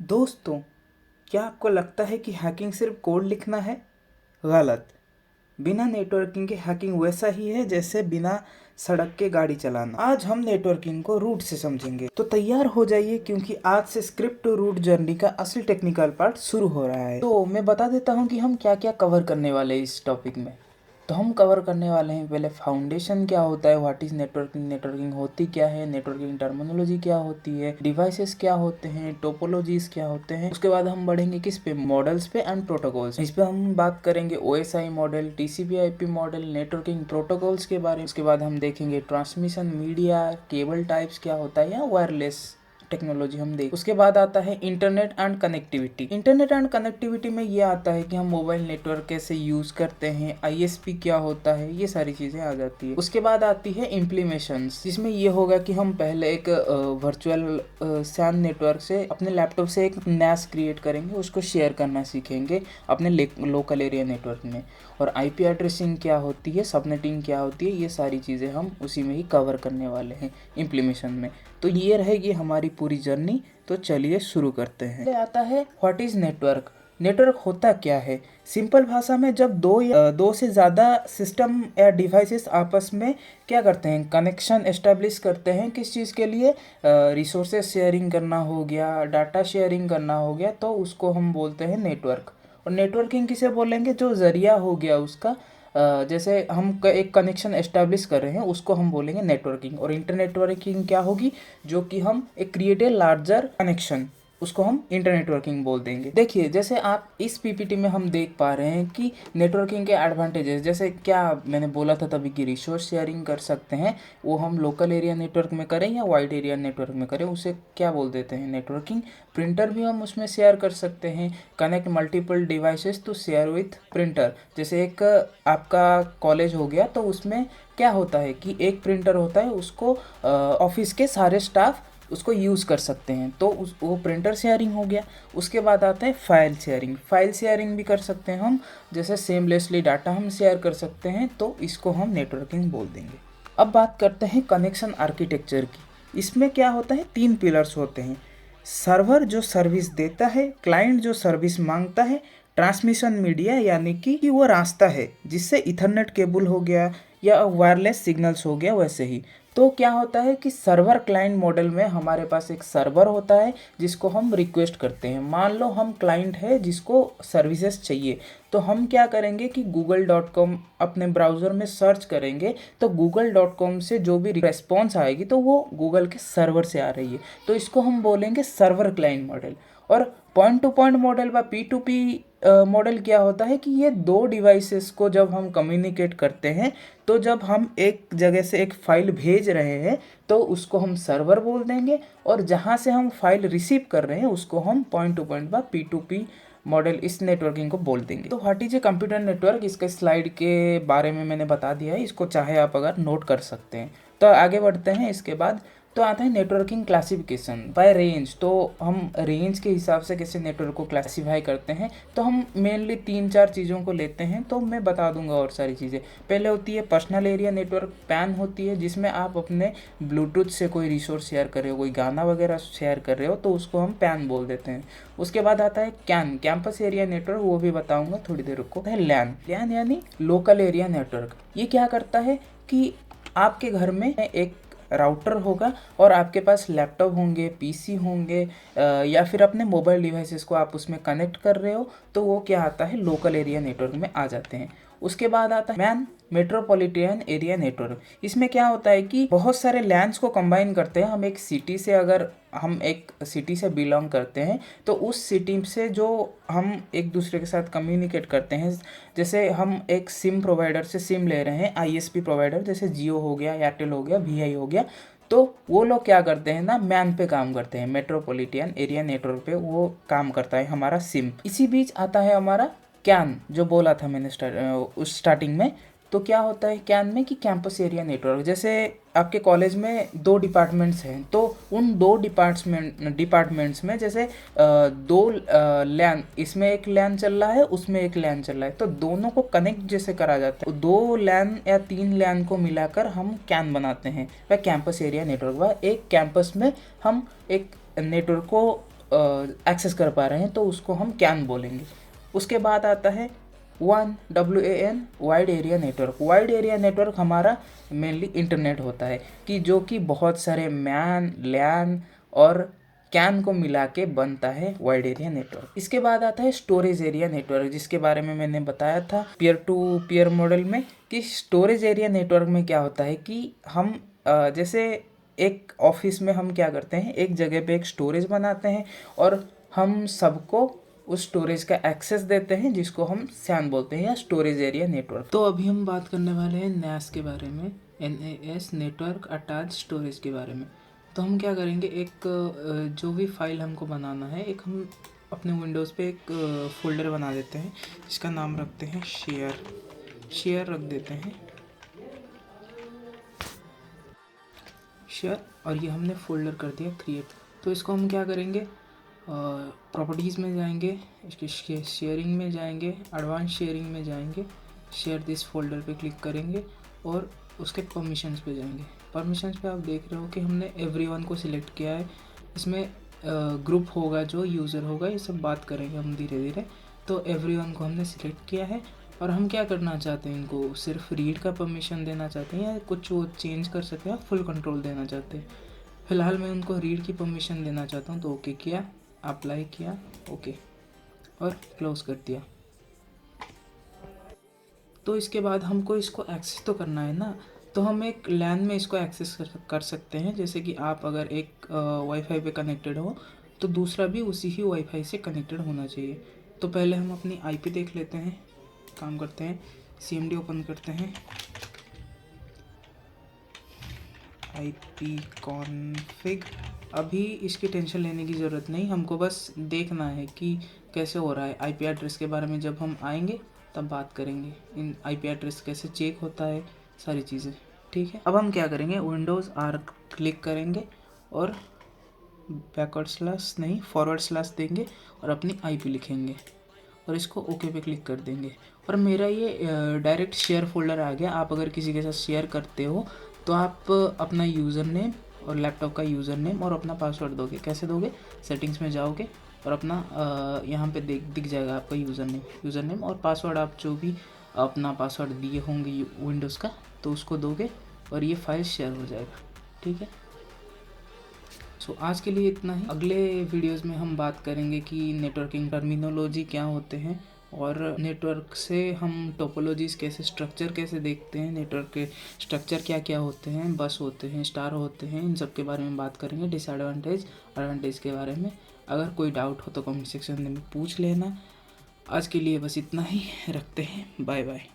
दोस्तों, क्या आपको लगता है कि हैकिंग सिर्फ कोड लिखना है? गलत। बिना नेटवर्किंग के हैकिंग वैसा ही है जैसे बिना सड़क के गाड़ी चलाना। आज हम नेटवर्किंग को रूट से समझेंगे, तो तैयार हो जाइए क्योंकि आज से स्क्रिप्ट टू रूट जर्नी का असली टेक्निकल पार्ट शुरू हो रहा है। तो मैं बता देता हूँ कि हम क्या क्या कवर करने वाले हैं इस टॉपिक में। तो हम कवर करने वाले हैं पहले फाउंडेशन क्या होता है, व्हाट इज़ नेटवर्किंग, नेटवर्किंग होती क्या है, नेटवर्किंग टर्मिनोलॉजी क्या होती है, डिवाइसेस क्या होते हैं, टोपोलॉजीज क्या होते हैं। उसके बाद हम बढ़ेंगे किस पे, मॉडल्स पे एंड प्रोटोकॉल्स। इस पे हम बात करेंगे OSI model, TCP IP model, networking protocols के बारे में। उसके बाद हम देखेंगे ट्रांसमिशन मीडिया, केबल टाइप्स क्या होता है या वायरलेस टेक्नोलॉजी हम देख। उसके बाद आता है internet and connectivity. Internet and connectivity में ये आता है कि हम मोबाइल नेटवर्क कैसे यूज करते हैं, आईएसपी क्या होता है, ये सारी चीजें आ जाती है। उसके बाद आती है इम्प्लीमेशंस, जिसमें ये होगा कि हम पहले एक वर्चुअल सैन नेटवर्क से अपने लैपटॉप से एक नैस क्रिएट करेंगे, उसको शेयर करना सीखेंगे अपने लोकल एरिया नेटवर्क में। और आईपी एड्रेसिंग क्या होती है, सबनेटिंग क्या होती है, ये सारी चीज़ें हम उसी में ही कवर करने वाले हैं इम्प्लीमेशन में। तो ये रहेगी हमारी पूरी जर्नी। तो चलिए शुरू करते हैं। पहले आता है व्हाट इज़ नेटवर्क। नेटवर्क होता क्या है? सिंपल भाषा में जब दो से ज़्यादा सिस्टम या डिवाइसेस आपस में क्या करते हैं, कनेक्शन एस्टेब्लिश करते हैं। किस चीज़ के लिए? रिसोर्सेज शेयरिंग करना हो गया, डाटा शेयरिंग करना हो गया, तो उसको हम बोलते हैं नेटवर्क। और नेटवर्किंग किसे बोलेंगे? जो ज़रिया हो गया उसका, जैसे हम एक कनेक्शन एस्टेब्लिश कर रहे हैं उसको हम बोलेंगे नेटवर्किंग। और इंटरनेटवर्किंग क्या होगी? जो कि हम एक क्रिएट ए लार्जर कनेक्शन, उसको हम इंटरनेटवर्किंग बोल देंगे। देखिए, जैसे आप इस पीपीटी में हम देख पा रहे हैं कि नेटवर्किंग के एडवांटेजेस, जैसे क्या मैंने बोला था तभी कि रिसोर्स शेयरिंग कर सकते हैं, वो हम लोकल एरिया नेटवर्क में करें या वाइड एरिया नेटवर्क में करें, उसे क्या बोल देते हैं, नेटवर्किंग। प्रिंटर भी हम उसमें शेयर कर सकते हैं। Connect multiple devices to share with printer. जैसे एक आपका कॉलेज हो गया, तो उसमें क्या होता है कि एक प्रिंटर होता है, उसको ऑफिस के सारे स्टाफ उसको यूज़ कर सकते हैं, तो वो प्रिंटर शेयरिंग हो गया। उसके बाद आता है फाइल शेयरिंग। फाइल शेयरिंग भी कर सकते हैं हम, जैसे सेमलेसली डाटा हम शेयर कर सकते हैं, तो इसको हम नेटवर्किंग बोल देंगे। अब बात करते हैं कनेक्शन आर्किटेक्चर की। इसमें क्या होता है, 3 पिलर्स होते हैं। सर्वर जो सर्विस देता है, क्लाइंट जो सर्विस मांगता है, ट्रांसमिशन मीडिया यानी कि वो रास्ता है जिससे इथरनेट केबल हो गया या वायरलेस सिग्नल्स हो गया, वैसे ही। तो क्या होता है कि सर्वर क्लाइंट मॉडल में हमारे पास एक सर्वर होता है जिसको हम रिक्वेस्ट करते हैं। मान लो हम क्लाइंट है जिसको सर्विसेज चाहिए, तो हम क्या करेंगे कि google.com अपने ब्राउज़र में सर्च करेंगे, तो google.com से जो भी रेस्पॉन्स आएगी तो वो गूगल के सर्वर से आ रही है, तो इसको हम बोलेंगे सर्वर क्लाइंट मॉडल। और पॉइंट टू पॉइंट मॉडल व P2P मॉडल क्या होता है कि ये दो डिवाइसेस को जब हम कम्युनिकेट करते हैं, तो जब हम एक जगह से एक फाइल भेज रहे हैं तो उसको हम सर्वर बोल देंगे, और जहाँ से हम फाइल रिसीव कर रहे हैं उसको हम पॉइंट टू पॉइंट व P2P मॉडल, इस नेटवर्किंग को बोल देंगे। तो what is a computer network, इसके स्लाइड के बारे में मैंने बता दिया है, इसको चाहे आप अगर नोट कर सकते हैं। तो आगे बढ़ते हैं। इसके बाद तो आता है नेटवर्किंग क्लासिफिकेशन बाय रेंज। तो हम रेंज के हिसाब से कैसे नेटवर्क को क्लासिफाई करते हैं, तो हम मेनली 3-4 चीज़ों को लेते हैं, तो मैं बता दूंगा और सारी चीज़ें। पहले होती है पर्सनल एरिया नेटवर्क, पैन होती है, जिसमें आप अपने ब्लूटूथ से कोई रिसोर्स शेयर कर रहे हो, कोई गाना वगैरह शेयर कर रहे हो, तो उसको हम पैन बोल देते हैं। उसके बाद आता है कैन, कैंपस एरिया नेटवर्क, वो भी बताऊंगा थोड़ी देर रुको। है लैन, लैन यानी लोकल एरिया नेटवर्क। ये क्या करता है कि आपके घर में एक राउटर होगा और आपके पास लैपटॉप होंगे, पीसी होंगे, या फिर अपने मोबाइल डिवाइसेस को आप उसमें कनेक्ट कर रहे हो, तो वो क्या आता है, लोकल एरिया नेटवर्क में आ जाते हैं। उसके बाद आता है मैन, मेट्रोपॉलिटन एरिया नेटवर्क। इसमें क्या होता है कि बहुत सारे लैंड्स को कंबाइन करते हैं। हम एक सिटी से, अगर हम एक सिटी से बिलोंग करते हैं, तो उस सिटी से जो हम एक दूसरे के साथ कम्युनिकेट करते हैं, जैसे हम एक सिम प्रोवाइडर से सिम ले रहे हैं, आईएसपी प्रोवाइडर, जैसे जियो हो गया, एयरटेल हो गया, वीआई हो गया, तो वो लोग क्या करते हैं ना, मैन पे काम करते हैं, मेट्रोपॉलिटन एरिया नेटवर्क पे वो काम करता है हमारा सिम। इसी बीच आता है हमारा कैन, जो बोला था मैंने उस स्टार्टिंग में। तो क्या होता है कैन में कि कैंपस एरिया नेटवर्क, जैसे आपके कॉलेज में 2 डिपार्टमेंट्स हैं, तो उन 2 डिपार्टमेंट्स में जैसे 2 लैन, इसमें एक लैन चल रहा है, उसमें एक लैन चल रहा है, तो दोनों को कनेक्ट जैसे करा जाता है, 2 लैन या 3 लैन को मिलाकर हम कैन बनाते हैं, वह कैंपस एरिया नेटवर्क। वह एक कैंपस में हम एक नेटवर्क को एक्सेस कर पा रहे हैं, तो उसको हम कैन बोलेंगे। उसके बाद आता है WAN wide area network. Wide area network हमारा मेनली इंटरनेट होता है कि जो कि बहुत सारे मैन, लैन और कैन को मिला के बनता है वाइड एरिया नेटवर्क। इसके बाद आता है स्टोरेज एरिया नेटवर्क, जिसके बारे में मैंने बताया था पीयर टू पीयर मॉडल में कि स्टोरेज एरिया नेटवर्क में क्या होता है कि हम जैसे एक ऑफिस में हम क्या करते हैं, एक जगह पे एक स्टोरेज बनाते हैं और हम सबको उस स्टोरेज का एक्सेस देते हैं, जिसको हम SAN बोलते हैं या स्टोरेज एरिया नेटवर्क। तो अभी हम बात करने वाले हैं NAS के बारे में, NAS नेटवर्क अटैच स्टोरेज के बारे में। तो हम क्या करेंगे, एक जो भी फाइल हमको बनाना है, एक हम अपने विंडोज़ पे एक फोल्डर बना देते हैं जिसका नाम रखते हैं शेयर रख देते हैं शेयर, और ये हमने फोल्डर कर दिया क्रिएट। तो इसको हम क्या करेंगे, प्रॉपर्टीज़ में जाएंगे, इसके शेयरिंग में जाएंगे, एडवांस शेयरिंग में जाएंगे, शेयर दिस फोल्डर पे क्लिक करेंगे और उसके परमिशंस पे जाएंगे। परमिशंस पे आप देख रहे हो कि हमने एवरीवन को सिलेक्ट किया है। इसमें ग्रुप होगा, जो यूज़र होगा, ये सब बात करेंगे हम धीरे धीरे। तो एवरीवन को हमने सिलेक्ट किया है और हम क्या करना चाहते हैं, इनको सिर्फ रीड का परमिशन देना चाहते हैं या कुछ वो चेंज कर सकते हैं, फुल कंट्रोल देना चाहते हैं। फ़िलहाल मैं उनको रीड की परमिशन देना चाहता हूँ, तो ओके किया, अप्लाई किया, ओके और क्लोज कर दिया। तो इसके बाद हमको इसको एक्सेस तो करना है ना, तो हम एक LAN में इसको एक्सेस कर सकते हैं। जैसे कि आप अगर एक वाईफाई पे कनेक्टेड हो तो दूसरा भी उसी ही वाईफाई से कनेक्टेड होना चाहिए। तो पहले हम अपनी IP देख लेते हैं, काम करते हैं, CMD ओपन करते हैं, IP कॉन्फ़िग। अभी इसकी टेंशन लेने की ज़रूरत नहीं, हमको बस देखना है कि कैसे हो रहा है। IP एड्रेस के बारे में जब हम आएंगे तब बात करेंगे, इन IP एड्रेस कैसे चेक होता है, सारी चीज़ें, ठीक है। अब हम क्या करेंगे, विंडोज़ R क्लिक करेंगे और फॉरवर्ड स्लैश देंगे और अपनी IP लिखेंगे और इसको ओके पे क्लिक कर देंगे। और मेरा ये डायरेक्ट शेयर फोल्डर आ गया। आप अगर किसी के साथ शेयर करते हो तो आप अपना यूज़र नेम और लैपटॉप का यूज़र नेम और अपना पासवर्ड दोगे। कैसे दोगे, सेटिंग्स में जाओगे और अपना यहाँ पे दिख जाएगा आपका यूज़र नेम और पासवर्ड। आप जो भी अपना पासवर्ड दिए होंगे विंडोज़ का, तो उसको दोगे और ये फाइल शेयर हो जाएगा, ठीक है। सो आज के लिए इतना ही। अगले वीडियोज़ में हम बात करेंगे कि नेटवर्किंग टर्मिनोलॉजी क्या होते हैं और नेटवर्क से हम टोपोलॉजीज़ कैसे, स्ट्रक्चर कैसे देखते हैं, नेटवर्क के स्ट्रक्चर क्या क्या होते हैं, बस होते हैं, स्टार होते हैं, इन सब के बारे में बात करेंगे। डिसएडवांटेज, एडवांटेज के बारे में अगर कोई डाउट हो तो कमेंट सेक्शन में पूछ लेना। आज के लिए बस इतना ही, रखते हैं, बाय बाय।